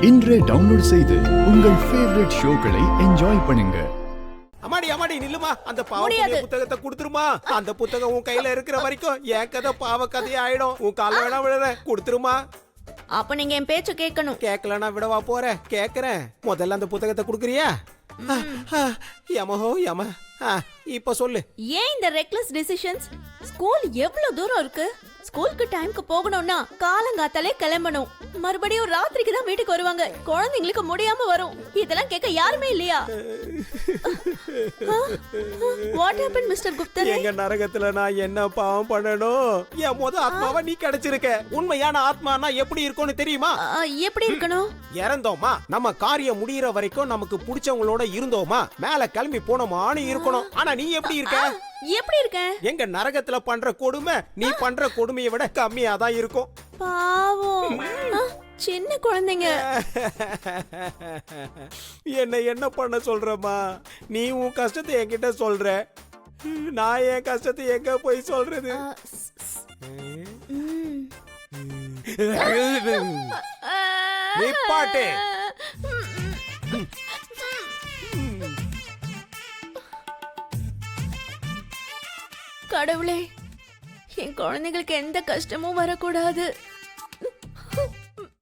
இன்றே டவுன்லோட் செய்து உங்கள் ஃபேவரட் ஷோக்களை என்ஜாய் பண்ணுங்க. அம்மாடி அம்மாடி நில்லுமா, அந்த பாவ புத்தகத்தை கொடுத்துருமா. அந்த புத்தகம் உன் கையில இருக்கிற வரைக்கும் என் கதை பாவ கதையே ஆயிடும். உன் கால வேணா விடுற, கொடுத்துருமா. அப்ப நீங்க என் பேச்ச கேட்கணும். கேட்கலன்னா விடவா போற? கேக்குறேன். முதல்ல அந்த புத்தகத்தை கொடுக்குறியா? யமஹோ யம. இப்ப சொல்லு. ஏன் இந்த ரெக்லெஸ் டிசிஷன்ஸ்? ஸ்கூல் எவ்வளவு தூரம் இருக்கு? ஸ்கூலுக்கு டைம்க்கு போகணும்னா காலங்காத்தாலே கிளம்பணும். மறுபடியும் ராத்திரிக்கு தான் வீட்டுக்கு வருவாங்க. குழந்தைங்களுக்கு முடியாம வரும். இதெல்லாம் கேட்க யாருமே இல்லையா? வாட் ஹேப்பன் மிஸ்டர் குப்தர்? எங்க நரகத்துல நான் என்ன பாவம் பண்ணணும்? என் ஆத்மாவா நீ கிடைச்சிருக்க. உண்மையான ஆத்மானா எப்படி இருக்கும்னு தெரியுமா? எப்படி இருக்கணும்? இறந்தோமா, நம்ம காரியம் முடியற வரைக்கும் நமக்கு பிடிச்சவங்களோட இருந்தோமா, மேல கிளம்பி போனோமான்னு இருக்கணும். ஆனா நீ எப்படி இருக்க? எப்படி இருக்க? எங்க நரகத்துல பண்ற கொடுமை நீ பண்ற கொடுமையை விட கம்மியா தான் இருக்கும். பாவம் சின்ன குழந்தைங்க. என்ன பண்ண சொல்றமா? நீ உன் கஷ்டத்தை என்கிட்ட சொல்ற, நான் என் கஷ்டத்தை எங்க போய் சொல்றது? நிப்பாட்டு. கடவுளே, என் குழந்தைகளுக்கு எந்த கஷ்டமும் வரக்கூடாது.